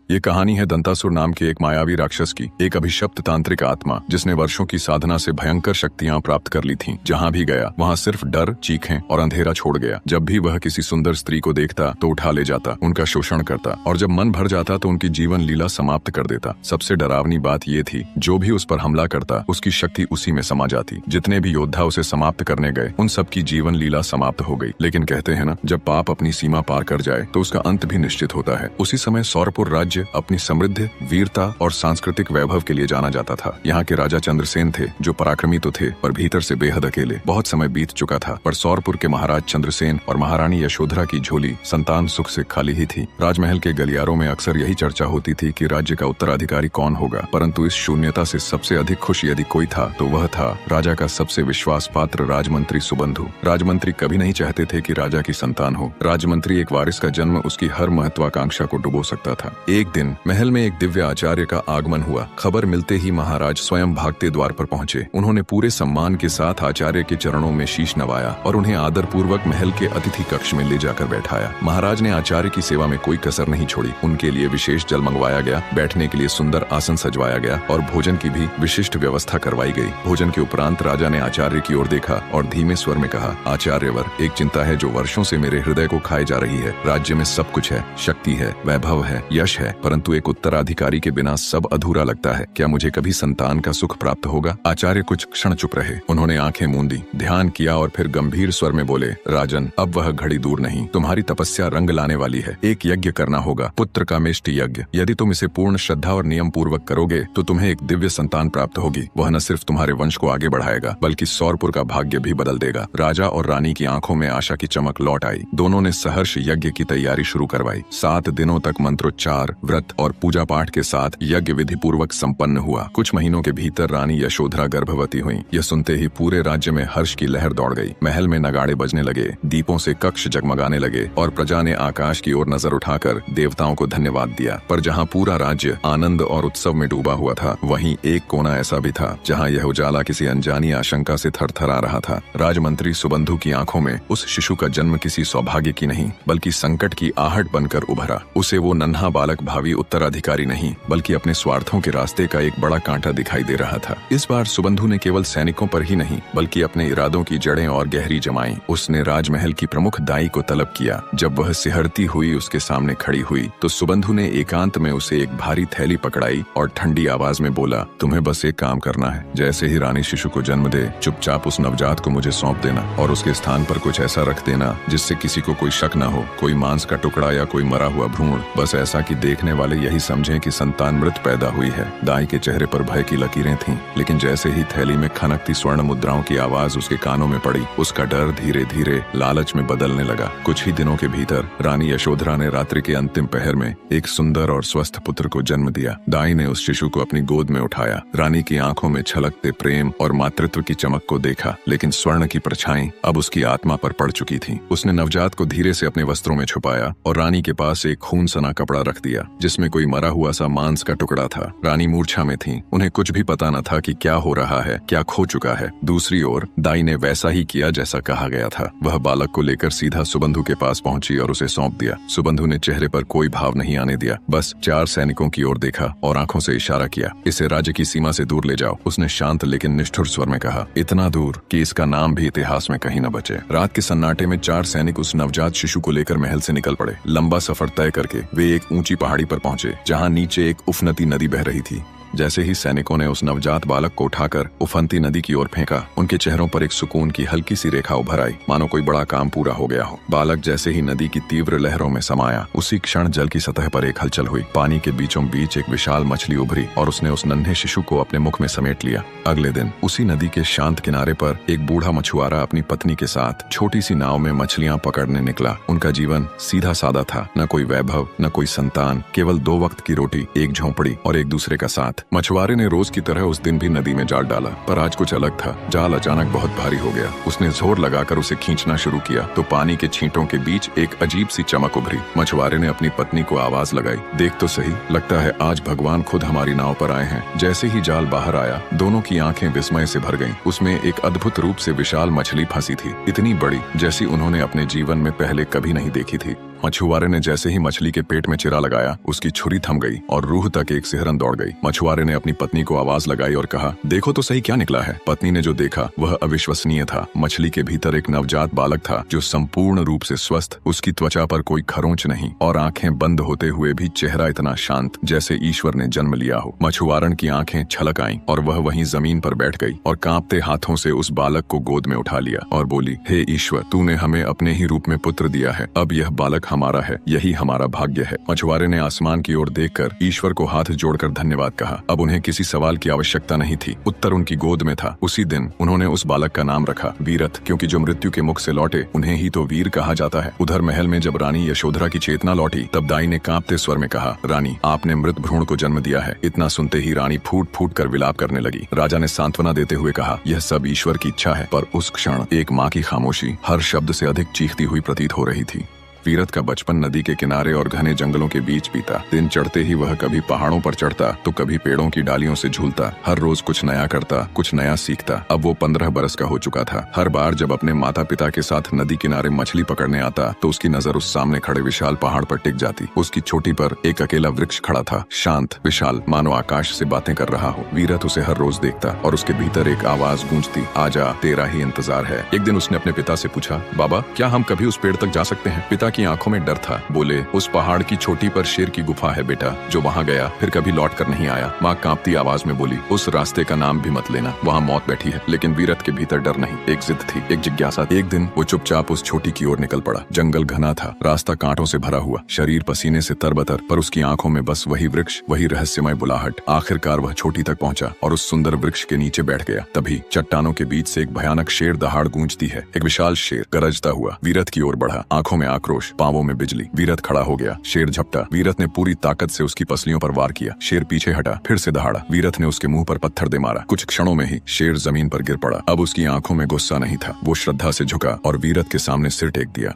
ये कहानी है दंतासुर नाम के एक मायावी राक्षस की, एक अभिशप्त तांत्रिक आत्मा जिसने वर्षों की साधना से भयंकर शक्तियां प्राप्त कर ली थीं। जहां भी गया वहां सिर्फ डर, चीखें और अंधेरा छोड़ गया। जब भी वह किसी सुंदर स्त्री को देखता तो उठा ले जाता, उनका शोषण करता और जब मन भर जाता तो उनकी जीवन लीला समाप्त कर देता। सबसे डरावनी बात ये थी, जो भी उस पर हमला करता उसकी शक्ति उसी में समा जाती। जितने भी योद्धा उसे समाप्त करने गए उन सब की जीवन लीला समाप्त हो गई। लेकिन कहते हैं ना, जब पाप अपनी सीमा पार कर जाए तो उसका अंत भी निश्चित होता है। उसी समय सौरपुर राज्य अपनी समृद्धि, वीरता और सांस्कृतिक वैभव के लिए जाना जाता था। यहाँ के राजा चंद्रसेन थे जो पराक्रमी तो थे पर भीतर से बेहद अकेले। बहुत समय बीत चुका था पर सौरपुर के महाराज चंद्रसेन और महारानी यशोधरा की झोली संतान सुख से खाली ही थी। राजमहल के गलियारों में अक्सर यही चर्चा होती थी कि राज्य का उत्तराधिकारी कौन होगा, परंतु इस शून्यता से सबसे अधिक खुश यदि कोई था तो वह था राजा का सबसे विश्वास पात्र राजमंत्री सुबंधु। राजमंत्री कभी नहीं चाहते थे कि राजा की संतान हो। राजमंत्री एक वारिस का जन्म उसकी हर महत्वाकांक्षा को डुबो सकता था। एक दिन महल में एक दिव्य आचार्य का आगमन हुआ। खबर मिलते ही महाराज स्वयं भागते द्वार पर पहुंचे। उन्होंने पूरे सम्मान के साथ आचार्य के चरणों में शीश नवाया और उन्हें आदर पूर्वक महल के अतिथि कक्ष में ले जाकर बैठाया। महाराज ने आचार्य की सेवा में कोई कसर नहीं छोड़ी। उनके लिए विशेष जल मंगवाया गया, बैठने के लिए सुंदर आसन सजवाया गया और भोजन की भी विशिष्ट व्यवस्था करवाई गई। भोजन के उपरांत राजा ने आचार्य की ओर देखा और धीमे स्वर में कहा, आचार्यवर, एक चिंता है जो वर्षों से मेरे हृदय को खाए जा रही है। राज्य में सब कुछ है, शक्ति है, वैभव है, यश है, परंतु एक उत्तराधिकारी के बिना सब अधूरा लगता है। क्या मुझे कभी संतान का सुख प्राप्त होगा? आचार्य कुछ क्षण चुप रहे। उन्होंने आंखें मूंदी, ध्यान किया और फिर गंभीर स्वर में बोले, राजन, अब वह घड़ी दूर नहीं। तुम्हारी तपस्या रंग लाने वाली है। एक यज्ञ करना होगा, पुत्र का मेष्टि यज्ञ। यदि तुम इसे पूर्ण श्रद्धा और नियम पूर्वक करोगे तो तुम्हें एक दिव्य संतान प्राप्त होगी। वह न सिर्फ तुम्हारे वंश को आगे बढ़ाएगा बल्कि सौरपुर का भाग्य भी बदल देगा। राजा और रानी की आंखों में आशा की चमक लौट आई। दोनों ने सहर्ष यज्ञ की तैयारी शुरू करवाई। 7 दिनों तक मंत्रोच्चार, व्रत और पूजा पाठ के साथ यज्ञ विधि पूर्वक संपन्न हुआ। कुछ महीनों के भीतर रानी यशोधरा गर्भवती हुई। यह सुनते ही पूरे राज्य में हर्ष की लहर दौड़ गई। महल में नगाड़े बजने लगे, दीपों से कक्ष जगमगाने लगे और प्रजा ने आकाश की ओर नजर उठाकर देवताओं को धन्यवाद दिया। पर जहाँ पूरा राज्य आनंद और उत्सव में डूबा हुआ था, वहीं एक कोना ऐसा भी था जहाँ यह उजाला किसी अनजानी आशंका से थरथरा रहा था। राजमंत्री सुबंधु की आंखों में उस शिशु का जन्म किसी सौभाग्य की नहीं बल्कि संकट की आहट बनकर उभरा। उसे वो नन्हा बालक भावी उत्तराधिकारी नहीं बल्कि अपने स्वार्थों के रास्ते का एक बड़ा कांटा दिखाई दे रहा था। इस बार सुबंधु ने केवल सैनिकों पर ही नहीं बल्कि अपने इरादों की जड़ें और गहरी जमाई। उसने राजमहल की प्रमुख दाई को तलब किया। जब वह सिहरती हुई उसके सामने खड़ी हुई तो सुबंधु ने एकांत में उसे एक भारी थैली पकड़ाई और ठंडी आवाज में बोला, तुम्हें बस एक काम करना है। जैसे ही रानी शिशु को जन्म दे, चुपचाप उस नवजात को मुझे सौंप देना और उसके स्थान पर कुछ ऐसा रख देना जिससे किसी को कोई शक न हो, कोई मांस का टुकड़ा या कोई मरा हुआ भ्रूण, बस ऐसा कि देखने वाले यही समझें कि संतान मृत पैदा हुई है। दाई के चेहरे पर भय की लकीरें थीं, लेकिन जैसे ही थैली में खनकती स्वर्ण मुद्राओं की आवाज उसके कानों में पड़ी, उसका डर धीरे धीरे लालच में बदलने लगा। कुछ ही दिनों के भीतर रानी यशोधरा ने रात्रि के अंतिम पहर में एक सुंदर और स्वस्थ पुत्र को जन्म दिया। दाई ने उस शिशु को अपनी गोद में उठाया। रानी की आंखों में छलकते प्रेम और मातृत्व की चमक को देखा, लेकिन स्वर्ण की परछाई अब उसकी आत्मा पर पड़ चुकी थी। उसने नवजात को धीरे से अपने वस्त्रों में छुपाया और रानी के पास एक खून सना कपड़ा रख दिया जिसमें कोई मरा हुआ सा मांस का टुकड़ा था। रानी मूर्छा में थी। उन्हें कुछ भी पता न था कि क्या हो रहा है, क्या खो चुका है। दूसरी ओर दाई ने वैसा ही किया जैसा कहा गया था। वह बालक को लेकर सीधा सुबंधु के पास पहुंची और उसे सौंप दिया। सुबंधु ने चेहरे पर कोई भाव नहीं आने दिया, बस 4 सैनिकों की ओर देखा और आंखों से इशारा किया, इसे राज्य की सीमा से दूर ले जाओ। उसने शांत लेकिन निष्ठुर स्वर में कहा, इतना दूर कि इसका नाम भी इतिहास में कहीं न बचे। रात के सन्नाटे में 4 सैनिक उस नवजात शिशु को लेकर महल से निकल पड़े। लंबा सफर तय करके वे एक ऊंची पहाड़ी पर पहुंचे जहां नीचे एक उफनती नदी बह रही थी। जैसे ही सैनिकों ने उस नवजात बालक को उठाकर उफनती नदी की ओर फेंका, उनके चेहरों पर एक सुकून की हल्की सी रेखा उभर आई, मानो कोई बड़ा काम पूरा हो गया हो। बालक जैसे ही नदी की तीव्र लहरों में समाया, उसी क्षण जल की सतह पर एक हलचल हुई। पानी के बीचों बीच एक विशाल मछली उभरी और उसने उस नन्हे शिशु को अपने मुख में समेट लिया। अगले दिन उसी नदी के शांत किनारे पर एक बूढ़ा मछुआरा अपनी पत्नी के साथ छोटी सी नाव में मछलियां पकड़ने निकला। उनका जीवन सीधा सादा था, न कोई वैभव, न कोई संतान, केवल 2 वक्त की रोटी, एक झोंपड़ी और एक दूसरे का साथ। मछुआरे ने रोज की तरह उस दिन भी नदी में जाल डाला, पर आज कुछ अलग था। जाल अचानक बहुत भारी हो गया। उसने जोर लगाकर उसे खींचना शुरू किया तो पानी के छींटों के बीच एक अजीब सी चमक उभरी। मछुआरे ने अपनी पत्नी को आवाज लगाई, देख तो सही, लगता है आज भगवान खुद हमारी नाव पर आए हैं। जैसे ही जाल बाहर आया, दोनों की आंखें विस्मय से भर गईं। उसमें एक अद्भुत रूप से विशाल मछली फंसी थी, इतनी बड़ी जैसी उन्होंने अपने जीवन में पहले कभी नहीं देखी थी। मछुआरे ने जैसे ही मछली के पेट में चिरा लगाया, उसकी छुरी थम गई और रूह तक एक सिहरन दौड़ गई। मछुआरे ने अपनी पत्नी को आवाज लगाई और कहा, देखो तो सही क्या निकला है। पत्नी ने जो देखा वह अविश्वसनीय था। मछली के भीतर एक नवजात बालक था जो संपूर्ण रूप से स्वस्थ, उसकी त्वचा पर कोई खरोंच नहीं और आंखें बंद होते हुए भी चेहरा इतना शांत जैसे ईश्वर ने जन्म लिया हो। मछुआरन की आंखें छलक आईं और वह वहीं जमीन पर बैठ गई और कांपते हाथों से उस बालक को गोद में उठा लिया और बोली, हे ईश्वर, तूने हमें अपने ही रूप में पुत्र दिया है। अब यह बालक हमारा है, यही हमारा भाग्य है। मछुआरे ने आसमान की ओर देखकर ईश्वर को हाथ जोड़कर धन्यवाद कहा। अब उन्हें किसी सवाल की आवश्यकता नहीं थी, उत्तर उनकी गोद में था। उसी दिन उन्होंने उस बालक का नाम रखा वीरथ, क्योंकि जो मृत्यु के मुख से लौटे उन्हें ही तो वीर कहा जाता है। उधर महल में जब रानी यशोधरा की चेतना लौटी तब दाई ने कांपते स्वर में कहा, रानी, आपने मृत भ्रूण को जन्म दिया है। इतना सुनते ही रानी फूट फूट कर विलाप करने लगी। राजा ने सांत्वना देते हुए कहा, यह सब ईश्वर की इच्छा है। पर उस क्षण एक माँ की खामोशी हर शब्द से अधिक चीखती हुई प्रतीत हो रही थी। वीरथ का बचपन नदी के किनारे और घने जंगलों के बीच बीता। दिन चढ़ते ही वह कभी पहाड़ों पर चढ़ता तो कभी पेड़ों की डालियों से झूलता। हर रोज कुछ नया करता, कुछ नया सीखता। अब वो 15 बरस का हो चुका था। हर बार जब अपने माता पिता के साथ नदी किनारे मछली पकड़ने आता तो उसकी नजर उस सामने खड़े विशाल पहाड़ पर टिक जाती। उसकी चोटी पर एक अकेला वृक्ष खड़ा था, शांत, विशाल, मानो आकाश से बातें कर रहा हो। वीरथ उसे हर रोज देखता और उसके भीतर एक आवाज गूंजती, आजा, तेरा ही इंतजार है। एक दिन उसने अपने पिता से पूछा, बाबा, क्या हम कभी उस पेड़ तक जा सकते हैं? पिता की आंखों में डर था। बोले, उस पहाड़ की चोटी पर शेर की गुफा है बेटा, जो वहाँ गया फिर कभी लौट कर नहीं आया। माँ कांपती आवाज में बोली, उस रास्ते का नाम भी मत लेना, वहाँ मौत बैठी है। लेकिन वीरथ के भीतर डर नहीं, एक जिद थी, एक जिज्ञासा। एक दिन वो चुपचाप उस चोटी की ओर निकल पड़ा। जंगल घना था, रास्ता कांटों से भरा हुआ, शरीर पसीने से तरबतर, पर उसकी आंखों में बस वही वृक्ष, वही रहस्यमय बुलाहट। आखिरकार वह चोटी तक पहुंचा और उस सुंदर वृक्ष के नीचे बैठ गया। तभी चट्टानों के बीच से एक भयानक शेर दहाड़ गूंजती है। एक विशाल शेर गरजता हुआ वीरथ की ओर बढ़ा, आंखों में आक्रोश, पांवों में बिजली। वीरथ खड़ा हो गया। शेर झपटा। वीरथ ने पूरी ताकत से उसकी पसलियों पर वार किया। शेर पीछे हटा, फिर से दहाड़ा। वीरथ ने उसके मुंह पर पत्थर दे मारा। कुछ क्षणों में ही शेर जमीन पर गिर पड़ा। अब उसकी आंखों में गुस्सा नहीं था, वो श्रद्धा से झुका और वीरथ के सामने सिर टेक दिया।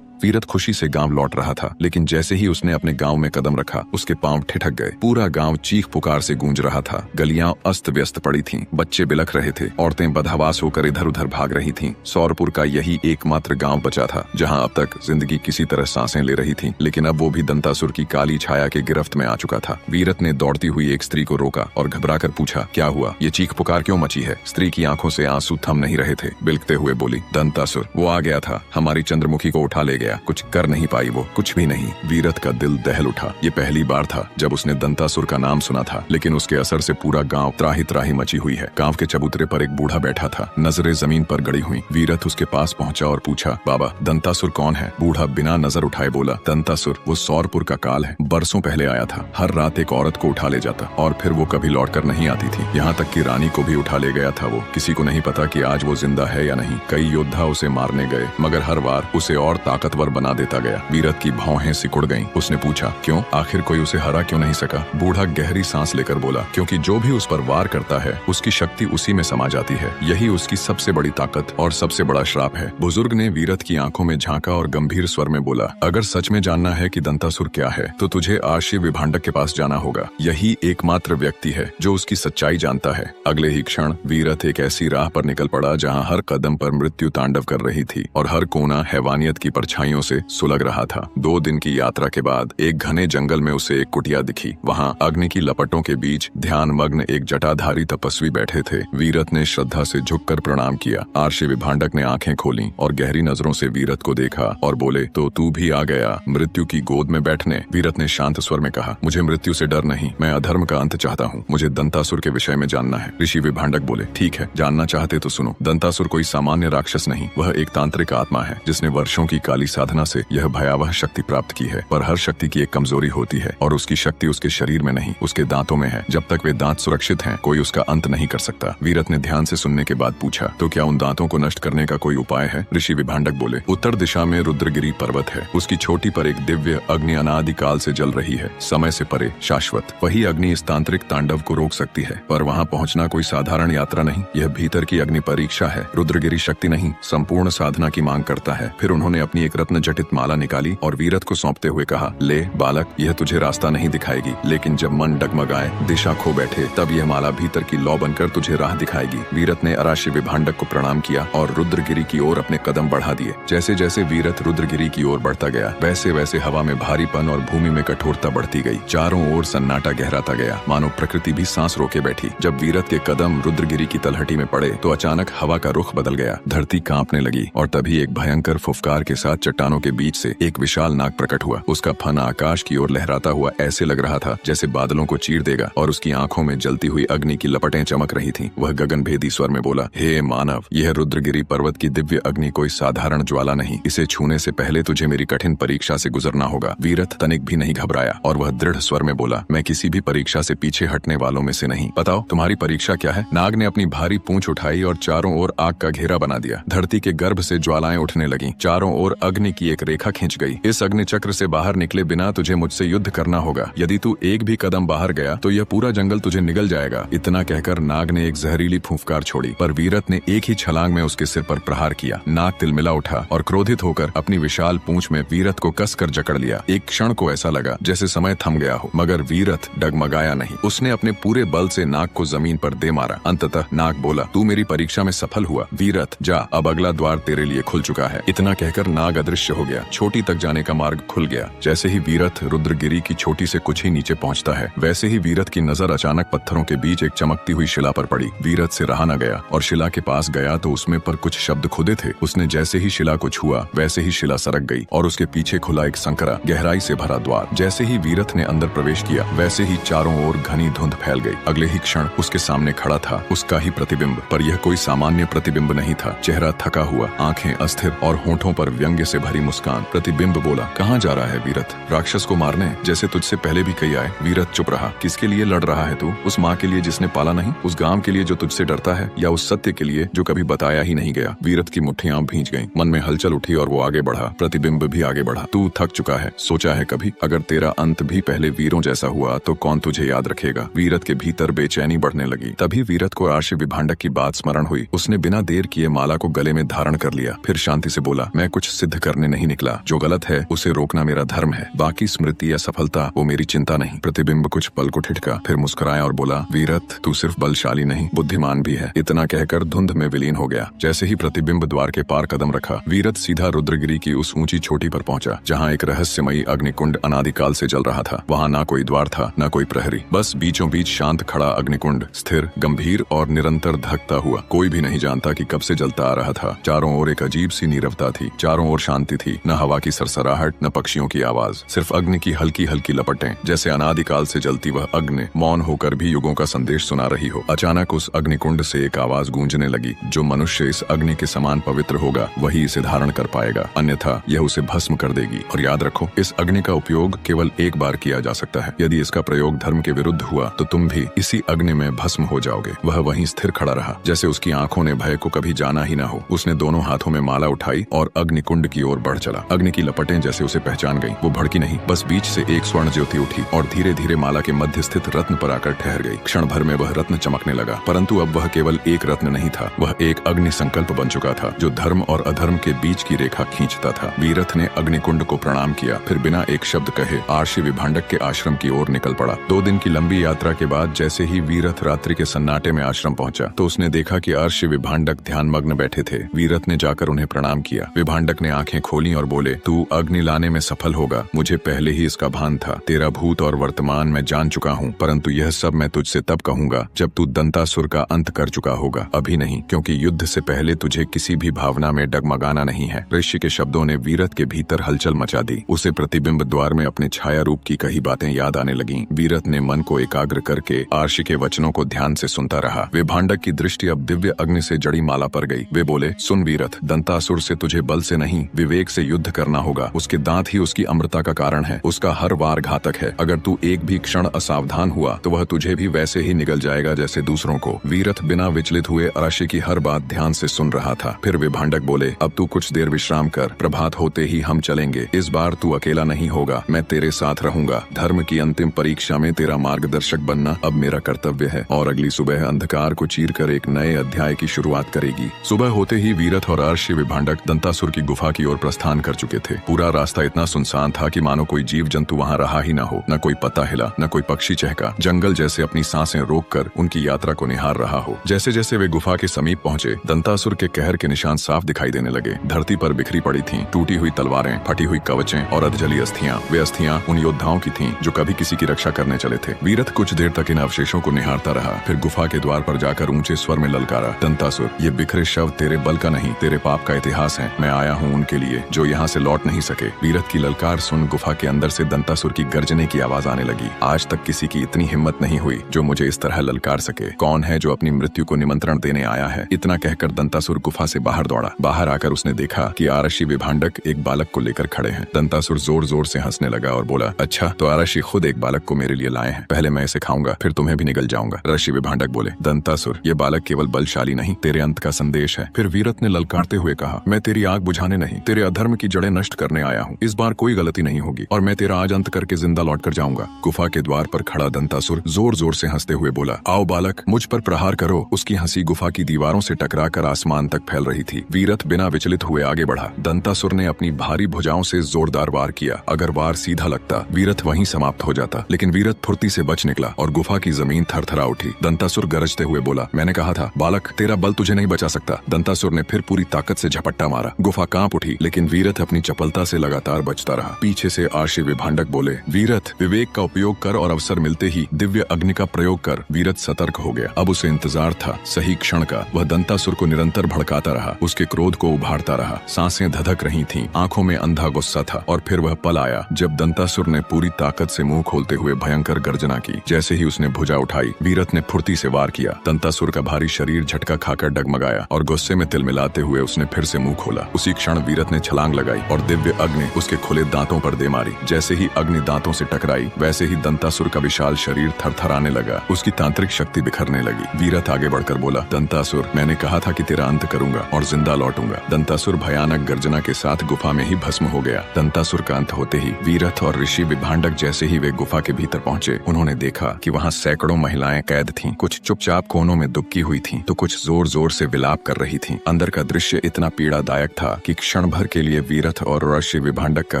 वीरथ खुशी से गांव लौट रहा था, लेकिन जैसे ही उसने अपने गांव में कदम रखा उसके पांव ठिठक गए। पूरा गांव चीख पुकार से गूंज रहा था। गलियां अस्त व्यस्त पड़ी थीं, बच्चे बिलख रहे थे, औरतें बदहवास होकर इधर उधर भाग रही थीं। सौरपुर का यही एकमात्र गांव बचा था जहां अब तक जिंदगी किसी तरह सांसें ले रही थी, लेकिन अब वो भी दंतासुर की काली छाया के गिरफ्त में आ चुका था। वीरथ ने दौड़ती हुई एक स्त्री को रोका और घबराकर पूछा, क्या हुआ? ये चीख पुकार क्यों मची है? स्त्री की आंखों से आंसू थम नहीं रहे थे। बिलखते हुए बोली, दंतासुर, वो आ गया था, हमारी चंद्रमुखी को उठा ले गया। कुछ कर नहीं पाई वो, कुछ भी नहीं। वीरथ का दिल दहल उठा। ये पहली बार था जब उसने दंतासुर का नाम सुना था, लेकिन उसके असर से पूरा गांव त्राही त्राही मची हुई है। गांव के चबूतरे पर एक बूढ़ा बैठा था, नजरें जमीन पर गड़ी हुई। वीरथ उसके पास पहुंचा और पूछा, बाबा, दंतासुर कौन है? बूढ़ा बिना नजर उठाए बोला, दंतासुर वो सौरपुर का काल है, बरसों पहले आया था। हर रात एक औरत को उठा ले जाता और फिर वो कभी लौट कर नहीं आती थी। यहाँ तक कि रानी को भी उठा ले गया था वो। किसी को नहीं पता कि आज वो जिंदा है या नहीं। कई योद्धा उसे मारने गए, मगर हर बार उसे और ताकतवर बना देता गया। वीरथ की भौहें सिकुड़ गईं। उसने पूछा, क्यों? आखिर कोई उसे हरा क्यों नहीं सका? बूढ़ा गहरी सांस लेकर बोला, क्योंकि जो भी उस पर वार करता है उसकी शक्ति उसी में समा जाती है। यही उसकी सबसे बड़ी ताकत और सबसे बड़ा श्राप है। बुजुर्ग ने वीरथ की आंखों में झांका और गंभीर स्वर में बोला, अगर सच में जानना है कि दंतासुर क्या है तो तुझे आर्षि विभांडक के पास जाना होगा। यही एकमात्र व्यक्ति है जो उसकी सच्चाई जानता है। अगले ही क्षण वीरथ एक ऐसी राह पर निकल पड़ा जहाँ हर कदम पर मृत्यु तांडव कर रही थी और हर कोना हैवानियत की परछाइयों से सुलग रहा था। 2 दिन की यात्रा के बाद एक घने जंगल में उसे एक कुटिया दिखी। वहाँ अग्नि की लपटों के बीच ध्यान मग्न एक जटाधारी तपस्वी बैठे थे। वीरथ ने श्रद्धा से झुककर प्रणाम किया। आर्षि विभांडक ने आंखें खोली और गहरी नजरों से वीरथ को देखा और बोले, तो तू भी आ गया मृत्यु की गोद में बैठने? वीरथ ने शांत स्वर में कहा, मुझे मृत्यु से डर नहीं, मैं अधर्म का अंत चाहता हूँ। मुझे दंतासुर के विषय में जानना है। ऋषि विभांडक बोले, ठीक है, जानना चाहते तो सुनो। दंतासुर कोई सामान्य राक्षस नहीं, वह एक तांत्रिक आत्मा है जिसने वर्षों की काली साधना से यह भयावह शक्ति प्राप्त की है। पर हर शक्ति की एक कमजोरी होती है और उसकी शक्ति उसके शरीर में नहीं, उसके दांतों में है। जब तक वे दांत सुरक्षित हैं, कोई उसका अंत नहीं कर सकता। वीरथ ने ध्यान से सुनने के बाद पूछा, तो क्या उन दांतों को नष्ट करने का कोई उपाय है? ऋषि विभांडक बोले, उत्तर दिशा में रुद्रगिरी पर्वत है, उसकी चोटी पर एक दिव्य अग्नि अनादिकाल से जल रही है, समय से परे, शाश्वत। वही अग्नि इस तांत्रिक तांडव को रोक सकती है। पर वहाँ पहुँचना कोई साधारण यात्रा नहीं, यह भीतर की अग्नि परीक्षा है। रुद्रगिरी शक्ति नहीं, संपूर्ण साधना की मांग करता है। फिर उन्होंने अपनी एक रत्न जटित माला निकाली और वीरथ को सौंपते हुए कहा, ले बालक, यह तुझे रास्ता नहीं दिखाएगी, लेकिन जब मन डगमगाए, दिशा खो बैठे, तब यह माला भीतर की लौ बनकर तुझे राह दिखाएगी। वीरथ ने अराशी विभांडक को प्रणाम किया और रुद्रगिरी की ओर अपने कदम बढ़ा दिए। जैसे जैसे वीरथ रुद्रगिरी की ओर बढ़ता गया, वैसे वैसे हवा में भारीपन और भूमि में कठोरता बढ़ती गई। चारों ओर सन्नाटा गहराता गया, मानो प्रकृति भी सांस रोके बैठी। जब वीरथ के कदम रुद्रगिरी की तलहटी में पड़े तो अचानक हवा का रुख बदल गया, धरती कांपने लगी और तभी एक भयंकर फुफकार के साथ चट्टानों के बीच से एक विशाल नाग प्रकट हुआ। उसका फन आकाश की ओर लहराता हुआ ऐसे लग रहा था जैसे बादलों को चीर देगा और उसकी आंखों में जलती हुई अग्नि की लपटें चमक रही थीं। वह गगनभेदी स्वर में बोला, हे मानव, यह रुद्रगिरी पर्वत की दिव्य अग्नि कोई साधारण ज्वाला नहीं। इसे छूने से पहले तुझे मेरी कठिन परीक्षा से गुजरना होगा। वीरथ तनिक भी नहीं घबराया और वह दृढ़ स्वर में बोला, मैं किसी भी परीक्षा से पीछे हटने वालों में से नहीं। बताओ, तुम्हारी परीक्षा क्या है? नाग ने अपनी भारी पूंछ उठाई और चारों ओर आग का घेरा बना दिया। धरती के गर्भ से ज्वालाएं उठने लगीं। चारों ओर अग्नि की एक रेखा खींच गई। इस अग्नि चक्र से बाहर निकले बिना तुझे मुझसे युद्ध करना होगा। यदि तू एक भी कदम बाहर गया तो यह पूरा जंगल तुझे निगल जाएगा। इतना कहकर नाग ने एक जहरीली फूंफकार छोड़ी, पर वीरथ ने एक ही छलांग में उसके सिर पर प्रहार किया। नाग तिलमिला उठा और क्रोधित होकर अपनी विशाल पूंछ में वीरथ को कसकर जकड़ लिया। एक क्षण को ऐसा लगा जैसे समय थम गया हो, मगर वीरथ डगमगाया नहीं। उसने अपने पूरे बल से नाग को जमीन पर दे मारा। अंततः नाग बोला, तू मेरी परीक्षा में सफल हुआ। वीरथ, जा, अब अगला द्वार तेरे लिए खुल चुका है। इतना कहकर नाग अदृश्य हो गया। छोटी तक जाने का मार्ग खुल गया। जैसे ही वीरथ रुद्रगिरी की छोटी से कुछ ही नीचे पहुंचता है, वैसे ही वीरथ की नजर अचानक पत्थरों के बीच एक चमकती हुई शिला पर पड़ी। वीरथ से रहा न गया और शिला के पास गया तो उसमें पर कुछ शब्द खुदे थे। उसने जैसे ही शिला को छुआ, वैसे ही शिला सरक गई और उसके पीछे खुला एक संकरा, गहराई से भरा द्वार। जैसे ही वीरथ ने अंदर प्रवेश किया, वैसे ही चारों ओर घनी धुंध फैल गई। अगले ही क्षण उसके सामने खड़ा था उसका ही प्रतिबिंब, पर यह कोई सामान्य प्रतिबिंब नहीं था। चेहरा थका हुआ, आंखें अस्थिर और होठों पर व्यंग्य से भरी मुस्कान। प्रतिबिंब बोला, कहाँ जा रहा है वीरथ? राक्षस को मारने, जैसे तुझसे पहले भी कई आए। वीरथ चुप रहा। किसके लिए लड़ रहा है तू? उस माँ के लिए जिसने पाला नहीं? उस गांव के लिए जो तुझसे डरता है? या उस सत्य के लिए जो कभी बताया ही नहीं गया? वीरथ की मुट्ठियां भींच गईं। मन में हलचल उठी और वो आगे बढ़ा। प्रतिबिंब भी आगे बढ़ा। तू थक चुका है। सोचा है कभी, अगर तेरा अंत भी पहले वीरों जैसा हुआ तो कौन तुझे याद रखेगा? वीरथ के भीतर बेचैनी बढ़ने लगी। तभी वीरथ को अराशी विभांडक की बात स्मरण हुई। उसने बिना देर किए माला को गले में धारण कर लिया। फिर शांति से बोला, मैं कुछ सिद्ध करने नहीं निकला। जो गलत है उसे रोकना मेरा धर्म है। बाकी स्मृति या सफलता वो मेरी चिंता नहीं। प्रतिबिंब कुछ पल को ठिठका, फिर मुस्कुराया और बोला, वीरथ, तू सिर्फ बलशाली नहीं, बुद्धिमान भी है। इतना कहकर धुंध में विलीन हो गया। जैसे ही प्रतिबिंब द्वार के पार कदम रखा, वीरथ सीधा रुद्रगिरी की उस ऊंची चोटी पर पहुंचा, जहाँ एक रहस्यमयी अग्निकुंड अनादिकाल से जल रहा था। वहाँ ना कोई द्वार था, न कोई प्रहरी, बस बीचों बीच शांत खड़ा अग्निकुंड, स्थिर, गंभीर और निरंतर धकता हुआ। कोई भी नहीं जानता कि कब से जलता आ रहा था। चारों ओर एक अजीब सी नीरवता थी। चारों ओर शांति थी, न हवा की सरसराहट, न पक्षियों की आवाज, सिर्फ अग्नि की हल्की हल्की लपटें, जैसे अनादिकाल से जलती वह अग्नि मौन होकर भी युगों का संदेश सुना रही हो। अचानक उस अग्निकुंड से एक आवाज गूंजने लगी, जो मनुष्य इस अग्नि के समान पवित्र होगा वही इसे धारण कर पाएगा, अन्यथा यह उसे भस्म कर देगी। और याद रखो, इस अग्नि का उपयोग केवल एक बार किया जा सकता है। यदि इसका प्रयोग धर्म के विरुद्ध हुआ तो तुम भी इसी अग्नि में भस्म हो जाओगे। वह वहीं स्थिर खड़ा रहा, जैसे उसकी आंखों ने भय को कभी जाना ही ना हो। उसने दोनों हाथों में माला उठाई और अग्निकुंड की ओर बढ़ चला। अग्नि की लपटें जैसे उसे पहचान गईं। वो भड़की नहीं, बस बीच से एक स्वर्ण ज्योति उठी और धीरे धीरे माला के मध्य स्थित रत्न पर आकर ठहर गई। क्षण भर में वह रत्न चमकने लगा, परंतु अब वह केवल एक रत्न नहीं था, वह एक अग्नि संकल्प बन चुका था, जो धर्म और अधर्म के बीच की रेखा खींचता था। वीरथ ने अग्निकुंड को प्रणाम किया, फिर बिना एक शब्द कहे अराशी विभांडक के आश्रम की ओर निकल पड़ा। 2 दिन की लंबी यात्रा के बाद जैसे ही वीरथ रात्रि के सन्नाटे में आश्रम पहुंचा, तो उसने देखा कि अराशी विभांडक ध्यानमग्न बैठे थे। वीरथ ने जाकर उन्हें प्रणाम किया। विभांडक ने आंखें खोली और बोले, तू अग्नि लाने में सफल होगा। मुझे पहले ही इसका भान था। तेरा भूत और वर्तमान मैं जान चुका हूँ, परंतु यह सब मैं तुझसे तब कहूंगा जब तू दंतासुर का अंत कर चुका होगा। अभी नहीं, क्योंकि युद्ध से पहले तुझे किसी भी भावना में डगमगाना नहीं है। ऋषि के शब्दों ने वीरथ के भीतर हलचल मचा दी। उसे प्रतिबिंब द्वार में अपने छाया रूप की कही बातें याद आने लगीं। वीरथ ने मन को एकाग्र करके अराशी के वचनों को ध्यान से सुनता रहा। विभांडक की दृष्टि अब दिव्य अग्नि से जड़ी माला पर गई। वे बोले, सुन वीरथ, दंतासुर से तुझे बल से नहीं, विवेक से युद्ध करना होगा। उसके दांत ही उसकी अमृता का कारण है। उसका हर वार घातक है। अगर तू एक भी क्षण असावधान हुआ तो वह तुझे भी वैसे ही निगल जाएगा जैसे दूसरों को। वीरथ बिना विचलित हुए अराशी की हर बात ध्यान से सुन रहा था। फिर विभांडक बोले, अब तू कुछ देर विश्राम कर, प्रभात होते ही हम चलेंगे। इस बार तू अकेला नहीं होगा, मैं तेरे साथ रहूंगा। धर्म की अंतिम परीक्षा में तेरा मार्गदर्शक बनना अब मेरा कर्तव्य है। और अगली सुबह अंधकार को चीरकर एक नए अध्याय की शुरुआत करेगी। सुबह होते ही वीरथ और अराशी विभांडक दंतासुर की गुफा की ओर ओर प्रस्थान कर चुके थे। पूरा रास्ता इतना सुनसान था कि मानो कोई जीव जंतु वहाँ रहा ही न हो। न कोई पत्ता हिला, न कोई पक्षी चहका। जंगल जैसे अपनी सांसें रोककर उनकी यात्रा को निहार रहा हो। जैसे जैसे वे गुफा के समीप पहुंचे, दंतासुर के कहर के निशान साफ दिखाई देने लगे। धरती पर बिखरी पड़ी थीं, टूटी हुई तलवारें, फटी हुई कवचें और अधजली अस्थियां। वे अस्थियां उन योद्धाओं की थीं जो कभी किसी की रक्षा करने चले थे। वीरथ कुछ देर तक इन अवशेषों को निहारता रहा, फिर गुफा के द्वार पर जाकर ऊंचे स्वर में ललकारा, दंतासुर, ये बिखरे शव तेरे बल का नहीं, तेरे पाप का इतिहास है। मैं आया हूँ उनके लिए जो यहाँ से लौट नहीं सके। वीरथ की ललकार सुन गुफा के अंदर से दंतासुर की गर्जने की आवाज आने लगी। आज तक किसी की इतनी हिम्मत नहीं हुई जो मुझे इस तरह ललकार सके। कौन है जो अपनी मृत्यु को निमंत्रण देने आया है? इतना कहकर दंतासुर गुफा से बाहर दौड़ा। बाहर आकर उसने देखा कि आरशी विभांडक एक बालक को लेकर खड़े हैं। दंतासुर जोर जोर से हंसने लगा और बोला, अच्छा तो आरशी खुद एक बालक को मेरे लिए लाए हैं। पहले मैं इसे खाऊंगा, फिर तुम्हें भी निगल जाऊंगा। ऋषि विभांडक बोले, दंतासुर, ये बालक केवल बलशाली नहीं, तेरे अंत का संदेश है। फिर वीरथ ने ललकारते हुए कहा, मैं तेरी आग बुझाने नहीं, तेरे अधर्म की जड़ें नष्ट करने आया हूँ। इस बार कोई गलती नहीं होगी और मैं तेरा आज अंत करके जिंदा लौट कर जाऊंगा। गुफा के द्वार पर खड़ा दंतासुर जोर जोर से हंसते हुए बोला, आओ बालक, मुझ पर प्रहार करो। उसकी हंसी गुफा की दीवारों से टकराकर आसमान तक फैल रही थी। वीरथ बिना विचलित हुए आगे बढ़ा। दंतासुर ने अपनी भारी भुजाओं से जोरदार वार किया। अगर वार सीधा लगता, वीरथ वहीं समाप्त हो जाता, लेकिन वीरथ फुर्ती से बच निकला और गुफा की जमीन थरथरा उठी। दंतासुर गरजते हुए बोला, मैंने कहा था बालक, तेरा बल तुझे नहीं बचा सकता। दंतासुर ने फिर पूरी ताकत से झपट्टा मारा। गुफा कांप उठी, लेकिन वीरथ अपनी चपलता से लगातार बचता रहा। पीछे से आरशी विभांडक बोले, वीरथ, विवेक का उपयोग कर और अवसर मिलते ही दिव्य अग्नि का प्रयोग कर। वीरथ सतर्क हो गया। अब उसे इंतजार था सही क्षण का। वह दंतासुर को निरंतर भड़काता रहा, उसके क्रोध को उभारता रहा। सांसें धधक रही थीं, आंखों में अंधा गुस्सा था। और फिर वह पल आया जब दंतासुर ने पूरी ताकत से मुंह खोलते हुए भयंकर गर्जना की। जैसे ही उसने भुजा उठाई, वीरथ ने फुर्ती से वार किया। दंतासुर का भारी शरीर झटका खाकर डगमगाया और गुस्से में तिलमिलाते हुए उसने फिर से मुंह खोला। उसी क्षण वीरथ ने छलांग लगाई और दिव्य अग्नि उसके खुले दांतों पर दे मारी। जैसे ही अग्नि दांतों से टकराई, वैसे ही दंतासुर का विशाल शरीर थरथराने लगा, उसकी तांत्रिक शक्ति बिखरने लगी। वीरथ आगे बढ़कर बोला, दंतासुर, मैंने कहा था कि तेरा अंत करूंगा और जिंदा लौटूंगा। दंतासुर भयानक गर्जना के साथ गुफा में ही भस्म हो गया। दंतासुर का अंत होते ही वीरथ और ऋषि विभांडक जैसे ही वे गुफा के भीतर पहुंचे, उन्होंने देखा कि वहां सैकड़ों महिलाएं कैद थीं। कुछ चुपचाप कोनों में दुबकी हुई थीं, तो कुछ जोर जोर से विलाप कर रही थीं। अंदर का दृश्य इतना पीड़ादायक था कि क्षण भर के लिए वीरथ और ऋषि विभांडक का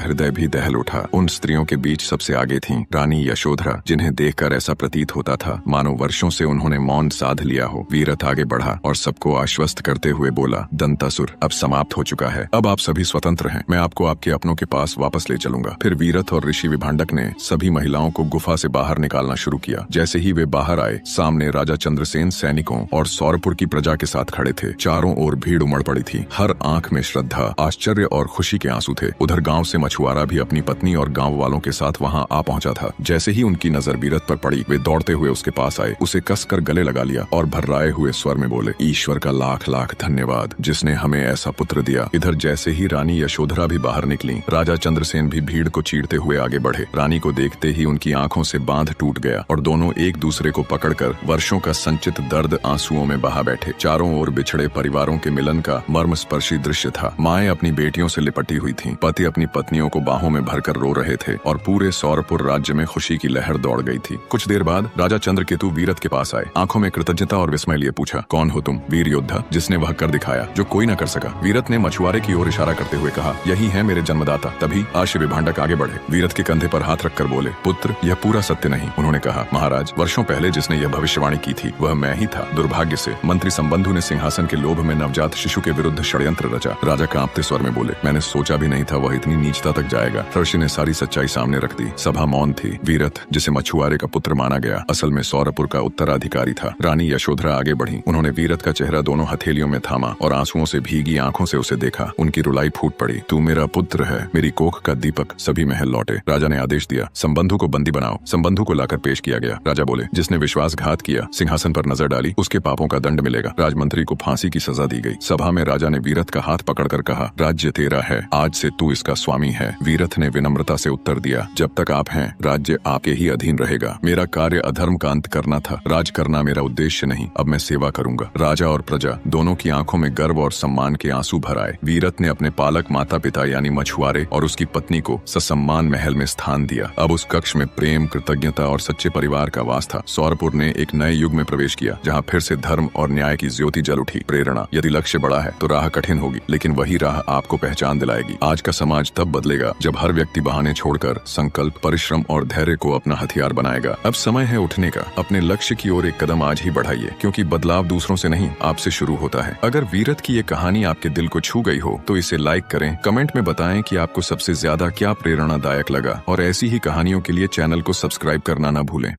हृदय भी दहल उठा। उन स्त्रियों के बीच सबसे आगे थीं रानी यशोधरा, जिन्हें देखकर ऐसा प्रतीत होता था मानो वर्षों से उन्होंने मौन साध लिया हो। वीरथ आगे बढ़ा और सबको आश्वस्त करते हुए बोला, दंतासुर, अब समाप्त हो चुका है। अब आप सभी स्वतंत्र हैं। मैं आपको आपके अपनों के पास वापस ले चलूंगा। फिर वीरथ और ऋषि विभांडक ने सभी महिलाओं को गुफा से बाहर निकालना शुरू किया। जैसे ही वे बाहर आए, सामने राजा चंद्रसेन सैनिकों और सौरपुर की प्रजा के साथ खड़े थे। चारों ओर भीड़ उमड़ पड़ी थी। हर आंख में श्रद्धा, आश्चर्य और खुशी के आंसू थे। उधर गांव से मछुआरा भी अपनी पत्नी और गांव वालों के साथ वहां आ पहुंचा था। जैसे ही उनकी नजर वीरथ पर पड़ी, वे दौड़ते हुए उसके पास आए, उसे कसकर गले लगा लिया और भर्राए हुए स्वर में बोले, ईश्वर का लाख लाख धन्यवाद जिसने हमें ऐसा पुत्र दिया। इधर जैसे ही रानी यशोधरा भी बाहर निकली, राजा चंद्रसेन भी भीड़ को चीरते हुए आगे बढ़े। रानी को देखते ही उनकी आंखों से बांध टूट गया और दोनों एक दूसरे को पकड़कर वर्षों का संचित दर्द आंसुओं में बहा बैठे। चारों ओर बिछड़े परिवारों के मिलन का मर्मस्पर्शी दृश्य था। माएं अपनी बेटियों से लिपटी हुई थीं, पति अपनी पत्नियों को बाहों में भरकर रो रहे थे और पूरे सौरपुर राज्य में खुशी की लहर दौड़ गई थी। कुछ देर बाद राजा चंद्रकेतु वीरथ के पास आए। आंखों में कृतज्ञता और विस्मय लिए पूछा, कौन हो तुम? वीर योद्धा जिसने वह कर दिखाया जो कोई न कर सका। वीरथ ने मछुआरे की ओर इशारा करते हुए कहा, यही है मेरे जन्मदाता। तभी आरशी विभांडक आगे बढ़े, वीरथ के कंधे पर हाथ रखकर बोले, पुत्र, यह पूरा सत्य नहीं। उन्होंने कहा, महाराज, वर्षों पहले जिसने यह भविष्यवाणी की थी वह मैं ही था। दुर्भाग्य से मंत्री संबंधु ने सिंहासन के लोभ में नवजात शिशु के विरुद्ध षड्यंत्र रचा। राजा कांपते स्वर में बोले, मैंने सोचा भी नहीं था वह इतनी नीचता तक जाएगा। ऋषि ने सारी सच्चाई सामने रख दी। सभा मौन थी। वीरथ, जिसे मछुआरे का पुत्र माना गया, असल में सौरपुर का उत्तराधिकारी था। रानी यशोधरा आगे बढ़ी। उन्होंने वीरथ का चेहरा दोनों हथेलियों में थामा और आंसुओं से भीगी आंखों से उसे देखा। उनकी रुलाई फूट पड़ी। तू मेरा पुत्र है, मेरी कोख का दीपक। सभी महल लौटे। राजा ने आदेश दिया, संबंधु को बंदी बनाओ। संबंधु को लाकर पेश किया गया। राजा बोले, जिसने विश्वासघात किया, सिंहासन पर नजर डाली, उसके पापों का दंड मिलेगा। राजमंत्री को फांसी की सजा दी गई। सभा में राजा ने वीरथ का हाथ पकड़कर कहा, राज्य तेरा है, आज से तू इसका स्वामी है। वीरथ ने विनम्रता से उत्तर दिया, जब तक आप हैं, राज्य आपके ही अधीन रहेगा। मेरा कार्य अधर्म का अंत करना था, राज करना मेरा उद्देश्य नहीं। अब मैं सेवा करूंगा। राजा और प्रजा दोनों की आंखों में गर्व और सम्मान के आंसू भर आए। वीरथ ने अपने पालक माता पिता यानी मछुआरे और उसकी पत्नी को ससम्मान महल में स्थान दिया। अब उस कक्ष में प्रेम, कृतज्ञता और सच्चे परिवार का वास था। सौरपुर ने एक नए युग में प्रवेश किया, जहाँ फिर से धर्म और न्याय की ज्योति जल उठी। प्रेरणा, यदि लक्ष्य बड़ा है तो राह कठिन होगी, लेकिन वही राह आप आपको पहचान दिलाएगी। आज का समाज तब बदलेगा जब हर व्यक्ति बहाने छोड़कर संकल्प, परिश्रम और धैर्य को अपना हथियार बनाएगा। अब समय है उठने का। अपने लक्ष्य की ओर एक कदम आज ही बढ़ाइए, क्योंकि बदलाव दूसरों से नहीं, आपसे शुरू होता है। अगर वीरत की ये कहानी आपके दिल को छू गई हो तो इसे लाइक करें, कमेंट में बताएं कि आपको सबसे ज्यादा क्या प्रेरणादायक लगा, और ऐसी ही कहानियों के लिए चैनल को सब्सक्राइब करना ना भूलें।